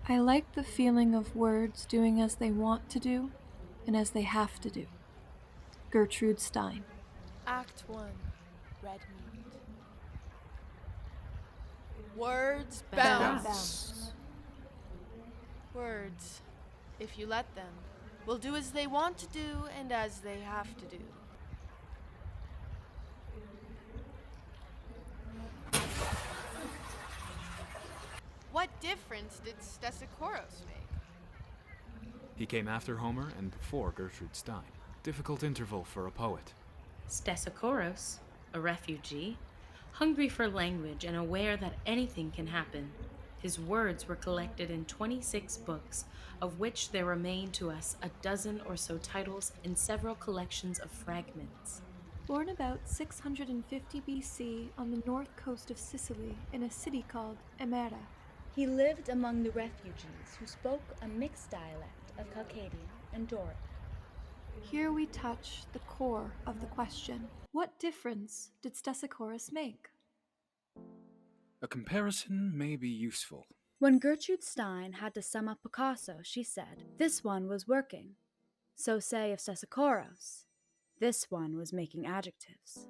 I like the feeling of words doing as they want to do and as they have to do. Gertrude Stein. Act 1. Red meat. Words bounce. Words, if you let them, will do as they want to do and as they have to do. What difference did Stesichoros make? He came after Homer and before Gertrude Stein. Difficult interval for a poet. Stesichoros, a refugee, hungry for language and aware that anything can happen. His words were collected in 26 books, of which there remain to us a dozen or so titles and several collections of fragments. Born about 650 BC on the north coast of Sicily in a city called Emera. He lived among the refugees who spoke a mixed dialect of Chalcadian and Doric. Here we touch the core of the question. What difference did Stesichoros make? A comparison may be useful. When Gertrude Stein had to sum up Picasso, she said, "This one was working." So say of Stesichoros, "This one was making adjectives."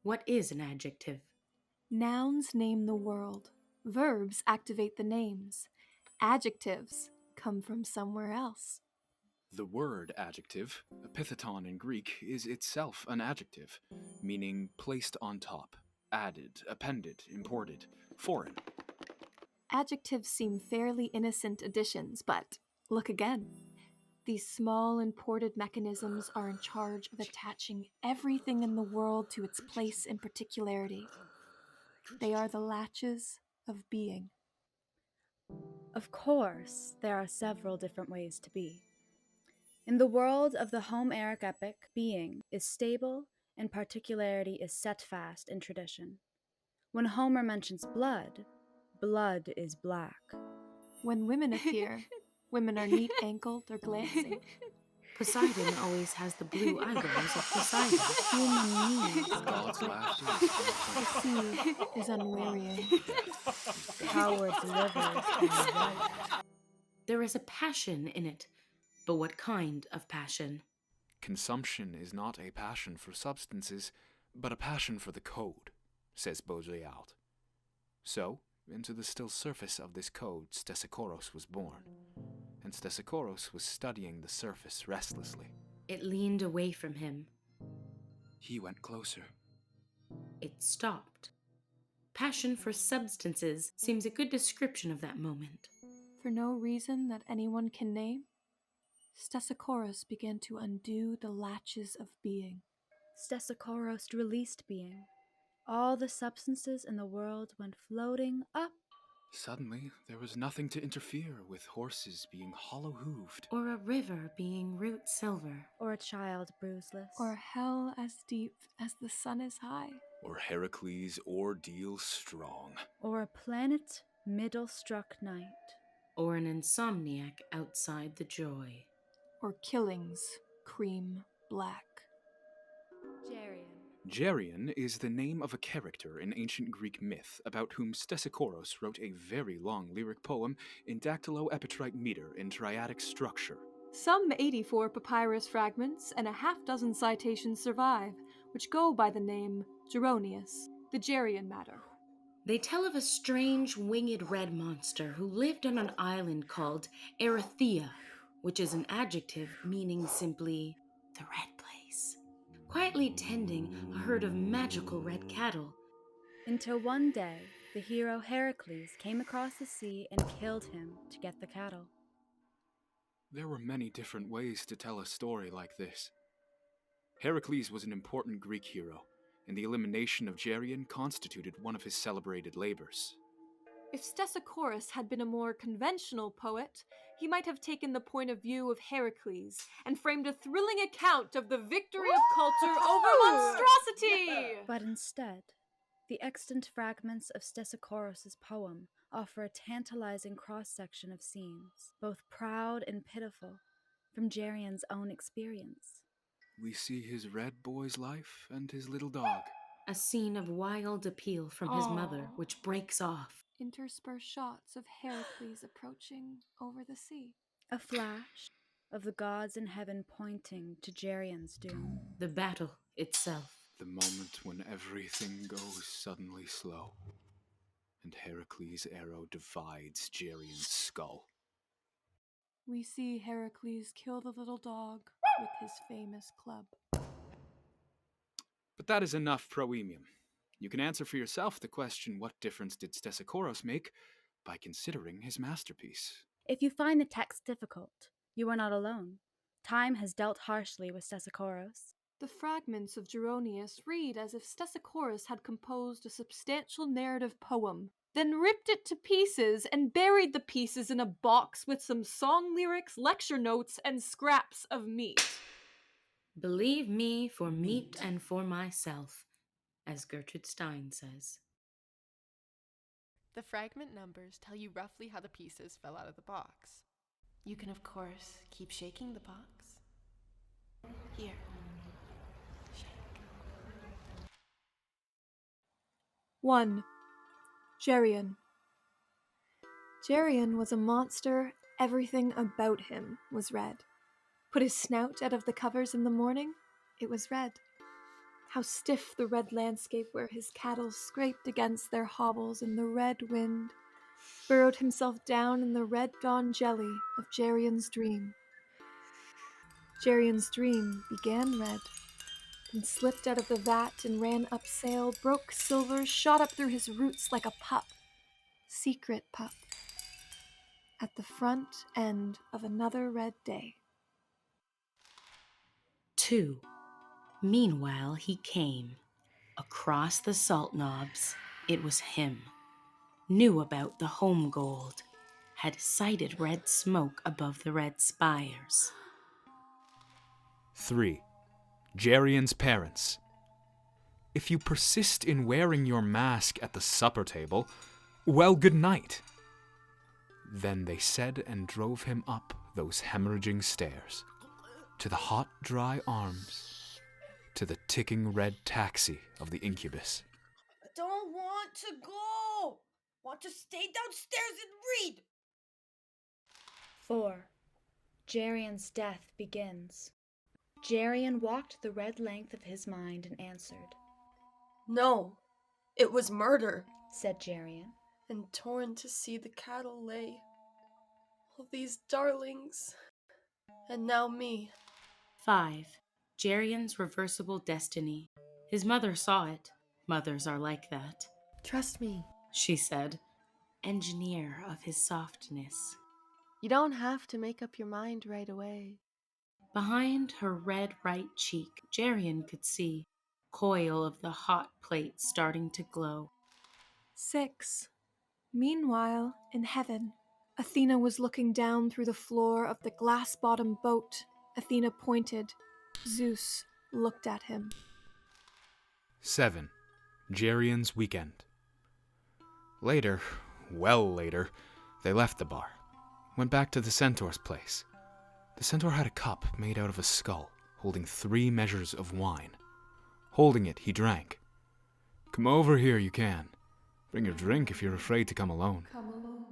What is an adjective? Nouns name the world. Verbs activate the names. Adjectives come from somewhere else. The word adjective, epitheton in Greek, is itself an adjective, meaning placed on top, added, appended, imported, foreign. Adjectives seem fairly innocent additions, but look again. These small imported mechanisms are in charge of attaching everything in the world to its place and particularity. They are the latches of being. Of course, there are several different ways to be. In the world of the Homeric epic, being is stable and particularity is set fast in tradition. When Homer mentions blood, blood is black. When women appear, women are neat-ankled or glancing. Poseidon always has the blue eyebrows of Poseidon. Human needs. God's laughter The sea is unwearying. Howard's livers are white. There is a passion in it, but what kind of passion? Consumption is not a passion for substances, but a passion for the code, says Baudrillard. So, into the still surface of this code, Stesichoros was born, and Stesichoros was studying the surface restlessly. It leaned away from him. He went closer. It stopped. Passion for substances seems a good description of that moment. For no reason that anyone can name, Stesichoros began to undo the latches of being. Stesichoros released being. All the substances in the world went floating up. Suddenly, there was nothing to interfere with horses being hollow-hooved. Or a river being root silver. Or a child bruiseless. Or hell as deep as the sun is high. Or Herakles' ordeal strong. Or a planet middle-struck night. Or an insomniac outside the joy. Or killings, cream black. Geryon. Geryon is the name of a character in ancient Greek myth about whom Stesichoros wrote a very long lyric poem in dactylo-epitrite meter in triadic structure. Some 84 papyrus fragments and a half-dozen citations survive, which go by the name Geronius, the Geryon matter. They tell of a strange winged red monster who lived on an island called Erythea, which is an adjective meaning simply the red place, quietly tending a herd of magical red cattle. Until one day, the hero Herakles came across the sea and killed him to get the cattle. There were many different ways to tell a story like this. Herakles was an important Greek hero, and the elimination of Geryon constituted one of his celebrated labors. If Stesichoros had been a more conventional poet, he might have taken the point of view of Herakles and framed a thrilling account of the victory of culture over monstrosity! But instead, the extant fragments of Stesichoros' poem offer a tantalizing cross-section of scenes, both proud and pitiful, from Geryon's own experience. We see his red boy's life and his little dog. A scene of wild appeal from his mother, Aw. which breaks off. Intersperse shots of Herakles approaching over the sea. A flash of the gods in heaven pointing to Geryon's doom. The battle itself. The moment when everything goes suddenly slow, and Herakles' arrow divides Geryon's skull. We see Herakles kill the little dog with his famous club. But that is enough proemium. You can answer for yourself the question, what difference did Stesichoros make, by considering his masterpiece. If you find the text difficult, you are not alone. Time has dealt harshly with Stesichoros. The fragments of Geronius read as if Stesichoros had composed a substantial narrative poem, then ripped it to pieces and buried the pieces in a box with some song lyrics, lecture notes, and scraps of meat. Believe me for meat and for myself, as Gertrude Stein says. The fragment numbers tell you roughly how the pieces fell out of the box. You can, of course, keep shaking the box. Here. Shake. 1. Geryon. Geryon was a monster. Everything about him was red. Put his snout out of the covers in the morning, it was red. How stiff the red landscape where his cattle scraped against their hobbles in the red wind, burrowed himself down in the red dawn jelly of Geryon's dream. Geryon's dream began red, then slipped out of the vat and ran up sail, broke silver, shot up through his roots like a pup, secret pup, at the front end of another red day. 2. Meanwhile he came. Across the salt knobs, it was him. Knew about the home gold. Had sighted red smoke above the red spires. 3. Geryon's parents. If you persist in wearing your mask at the supper table, well, good night. Then they said and drove him up those hemorrhaging stairs, to the hot, dry arms, to the ticking red taxi of the incubus. I don't want to go. Want to stay downstairs and read. 4. Geryon's death begins. Geryon walked the red length of his mind and answered. No, it was murder. Said Geryon. And torn to see the cattle lay. All these darlings. And now me. 5. Geryon's reversible destiny. His mother saw it. Mothers are like that. Trust me. She said, engineer of his softness. You don't have to make up your mind right away. Behind her red right cheek, Geryon could see coil of the hot plate starting to glow. 6. Meanwhile, in heaven, Athena was looking down through the floor of the glass-bottomed boat. Athena pointed. Zeus looked at him. 7. Geryon's weekend. Later, well later, they left the bar. Went back to the centaur's place. The centaur had a cup made out of a skull, holding 3 measures of wine. Holding it, he drank. Come over here, you can. Bring your drink if you're afraid to come alone. Come alone.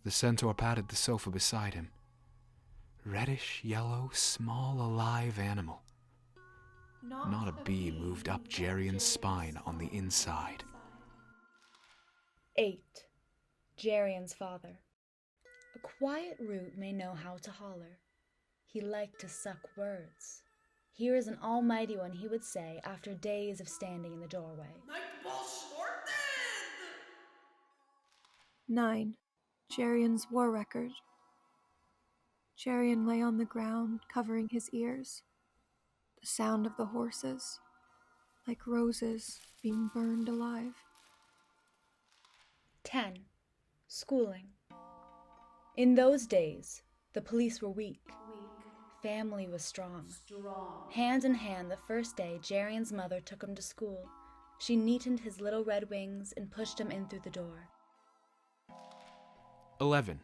The centaur patted the sofa beside him. Reddish, yellow, small, alive animal. Not a bee moved up Geryon's spine on the inside. 8. Geryon's father. A quiet root may know how to holler. He liked to suck words. Here is an almighty one, he would say, after days of standing in the doorway. Nightfall shortened! 9. Geryon's war record. Geryon lay on the ground, covering his ears. The sound of the horses, like roses being burned alive. 10. Schooling. In those days, the police were weak. Family was strong. Hand in hand, the first day, Geryon's mother took him to school. She neatened his little red wings and pushed him in through the door. 11.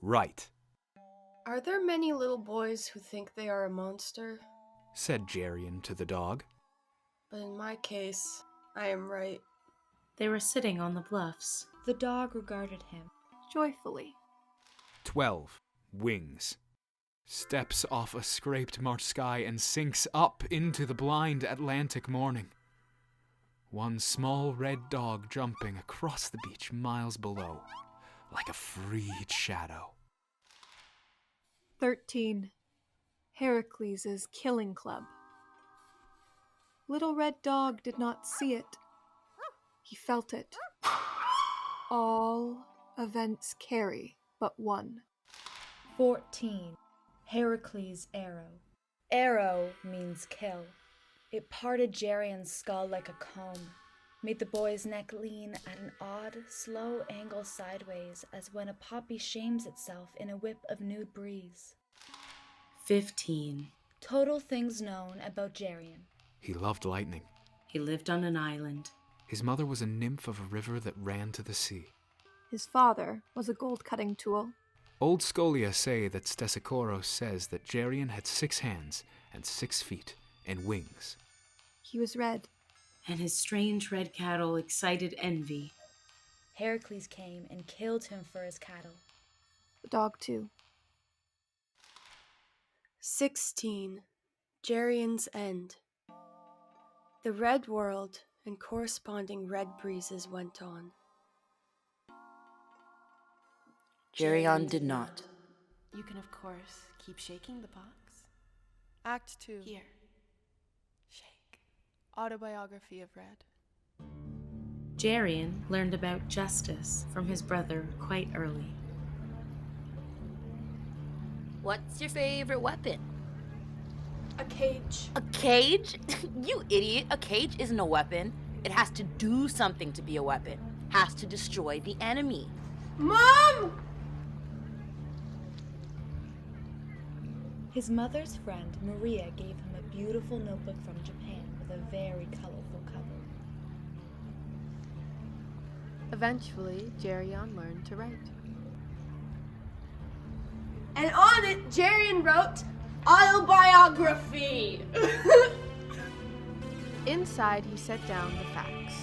Right, Are there many little boys who think they are a monster? said Geryon to the dog. But in my case, I am right. They were sitting on the bluffs. The dog regarded him. Joyfully. 12. Wings. Steps off a scraped March sky and sinks up into the blind Atlantic morning. One small red dog jumping across the beach miles below, like a freed shadow. 13. Herakles' killing club. Little Red Dog did not see it. He felt it. All events carry but one. 14. Herakles' arrow. Arrow means kill. It parted Geryon's skull like a comb, made the boy's neck lean at an odd, slow angle sideways as when a poppy shames itself in a whip of nude breeze. 15. Total things known about Geryon. He loved lightning. He lived on an island. His mother was a nymph of a river that ran to the sea. His father was a gold-cutting tool. Old scholia say that Stesichoros says that Geryon had 6 hands and 6 feet and wings. He was red. And his strange red cattle excited envy. Herakles came and killed him for his cattle. The dog, too. 16. Geryon's end. The red world and corresponding red breezes went on. Geryon did not. You can, of course, keep shaking the box. Act 2. Here. Shake. Autobiography of Red. Geryon learned about justice from his brother quite early. What's your favorite weapon? A cage. A cage? You idiot. A cage isn't a weapon. It has to do something to be a weapon. Has to destroy the enemy. Mom! His mother's friend, Maria, gave him a beautiful notebook from Japan with a very colorful cover. Eventually, Geryon learned to write. And on it, Geryon wrote, autobiography. Inside, he set down the facts.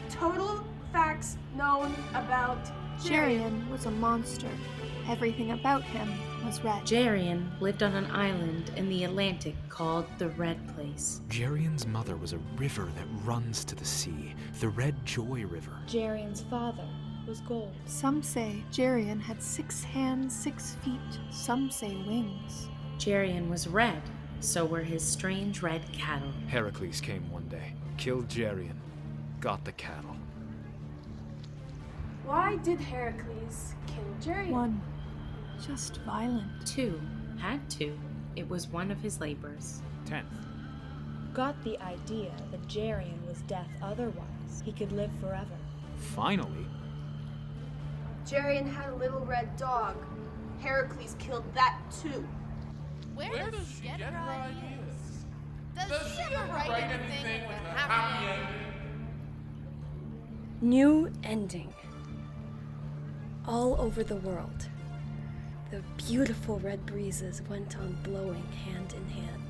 Total facts known about Geryon was a monster. Everything about him was red. Geryon lived on an island in the Atlantic called the Red Place. Geryon's mother was a river that runs to the sea, the Red Joy River. Geryon's father was gold. Some say Geryon had 6 hands, 6 feet. Some say wings. Geryon was red, so were his strange red cattle. Herakles came one day, killed Geryon, got the cattle. Why did Herakles kill Geryon? 1. Just violent. 2. Had to. It was one of his labors. 10th. Got the idea that Geryon was death otherwise. He could live forever. Finally, Geryon had a little red dog. Herakles killed that too. Where does she get her ideas? Does she ever write anything with a happy ending? New ending. All over the world, the beautiful red breezes went on blowing hand in hand.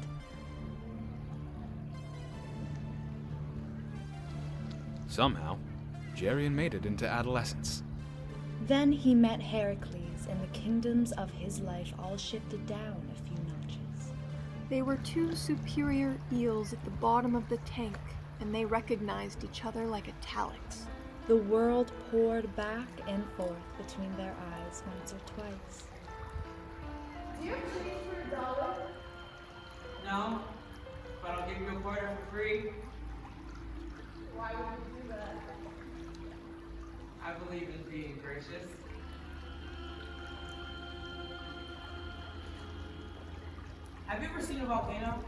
somehow, Geryon made it into adolescence. Then he met Herakles, and the kingdoms of his life all shifted down a few notches. They were 2 superior eels at the bottom of the tank, and they recognized each other like italics. The world poured back and forth between their eyes once or twice. Do you have change for $1? No, but I'll give you a quarter for free. Why would you do that? I believe in being gracious. Have you ever seen a volcano?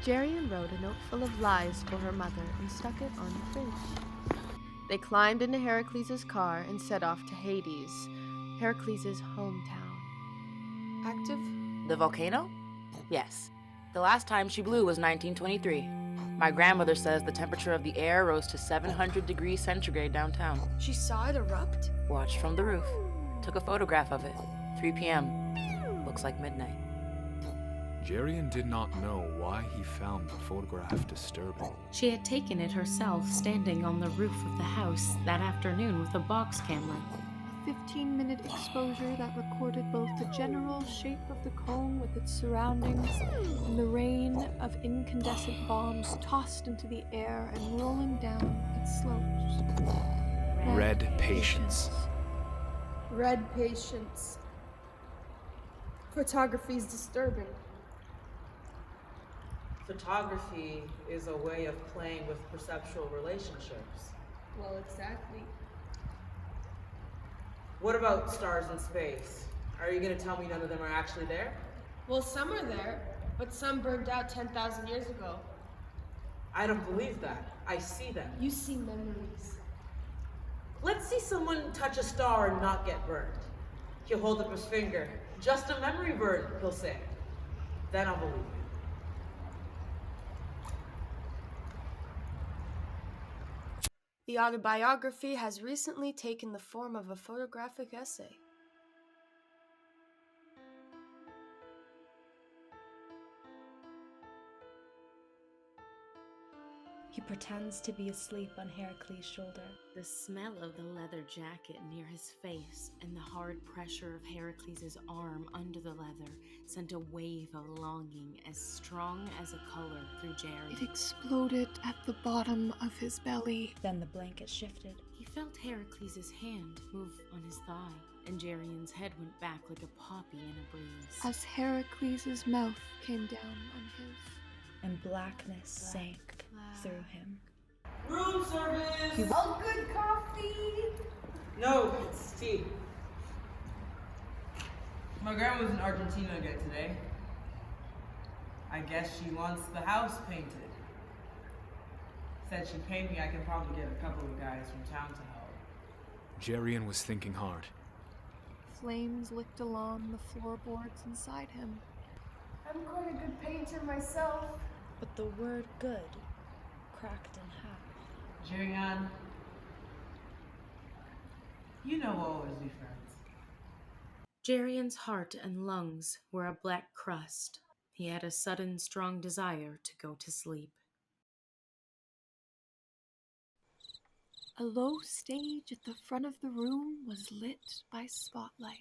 Geryon wrote a note full of lies for her mother and stuck it on the fridge. They climbed into Herakles' car and set off to Hades, Herakles' hometown. Active? The volcano? Yes. The last time she blew was 1923. My grandmother says the temperature of the air rose to 700 degrees centigrade downtown. She saw it erupt? Watched from the roof. Took a photograph of it. 3 p.m. Book looks like midnight. Geryon did not know why he found the photograph disturbing. She had taken it herself, standing on the roof of the house that afternoon with a box camera. A 15-minute exposure that recorded both the general shape of the cone with its surroundings and the rain of incandescent bombs tossed into the air and rolling down its slopes. Red patience. Red patience. Photography is disturbing. Photography is a way of playing with perceptual relationships. Well, exactly. What about stars in space? Are you going to tell me none of them are actually there? Well, some are there, but some burned out 10,000 years ago. I don't believe that. I see them. You see memories. Let's see someone touch a star and not get burned. He'll hold up his finger. Just a memory burn, he'll say. Then I'll believe it. The autobiography has recently taken the form of a photographic essay. He pretends to be asleep on Herakles' shoulder. The smell of the leather jacket near his face and the hard pressure of Herakles' arm under the leather sent a wave of longing as strong as a color through Geryon. It exploded at the bottom of his belly. Then the blanket shifted. He felt Herakles' hand move on his thigh, and Geryon's head went back like a poppy in a breeze. As Herakles' mouth came down on his. And blackness sank through him. Room service! All good coffee! No, it's tea. My grandma was in Argentina again today. I guess she wants the house painted. Said she'd pay me, I can probably get a couple of guys from town to help. Geryon was thinking hard. Flames licked along the floorboards inside him. I'm quite a good painter myself. But the word good cracked in half. Geryon, you know we'll always be friends. Geryon's heart and lungs were a black crust. He had a sudden, strong desire to go to sleep. A low stage at the front of the room was lit by spotlight.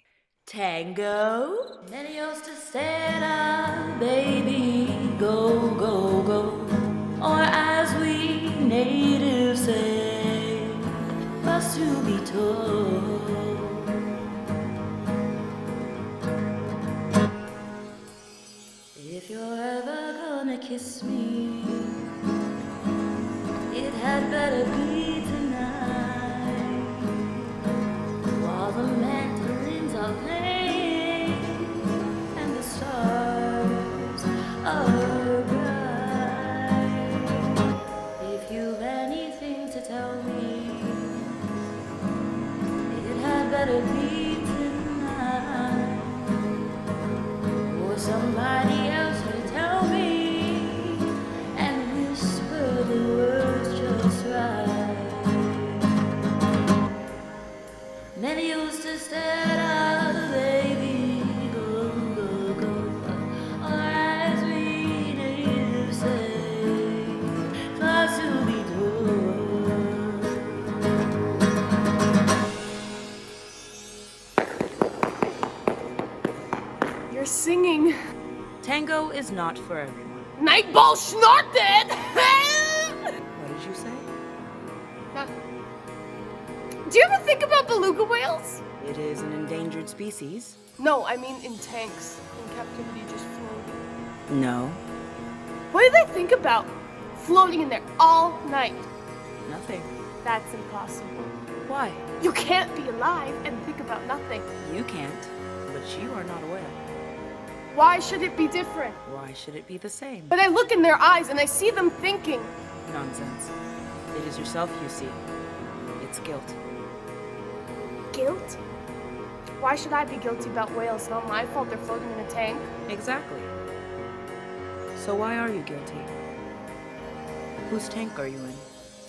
Tango. Medios to stand baby, go, go, go. Or as we natives say, must to be told. If you're ever gonna kiss me, it had better be tonight, while the mandolins are playing and the stars are bright. If you've anything to tell me, it had better be tonight, or somebody else will tell me and whisper the words just right. Many used to stand out, baby, go, go, go, or as we natives say, far to be told. You're singing. Tango is not for everyone. Nightball snorted! What did you say? Do you ever think about beluga whales? It is an endangered species. No, I mean in tanks. In captivity, just floating. No, What do they think about? Floating in there all night. nothing. That's impossible. Why? You can't be alive and think about nothing. You can't, but you are not a whale. Why should it be different? Why should it be the same? But I look in their eyes and I see them thinking. Nonsense. It is yourself you see. It's guilt. Guilt? Why should I be guilty about whales? It's not my fault they're floating in a tank. Exactly. So why are you guilty? Whose tank are you in?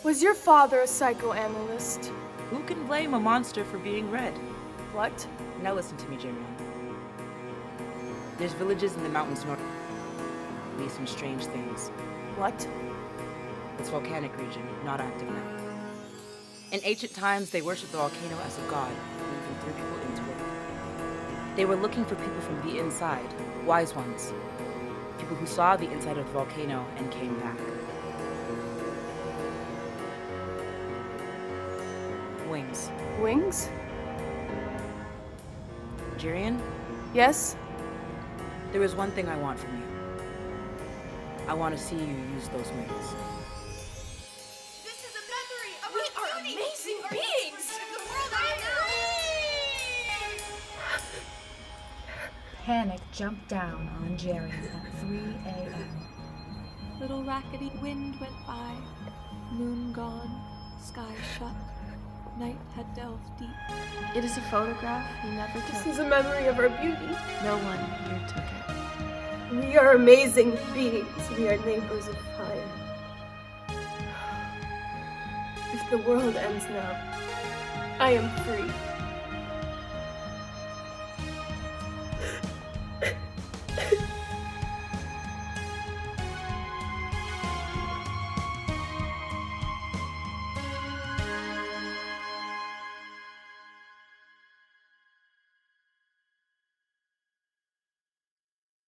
Was your father a psychoanalyst? Who can blame a monster for being red? What? Now listen to me, Geryon. There's villages in the mountains north. Be some strange things. What? It's volcanic region, not active now. In ancient times, they worshipped the volcano as a god, and even threw people into it. They were looking for people from the inside, wise ones. People who saw the inside of the volcano and came back. Wings. Wings? Geryon, Yes? there is one thing I want from you. I want to see you use those wings. This is a memory of we are amazing beings! The world Panic jumped down on Geryon at 3 a.m. Little rackety wind went by, moon gone, sky shut, night had delved deep. It is a photograph he never This took. is a memory of our beauty. No one here took it. We are amazing beings. We are neighbors of fire. If the world ends now, I am free.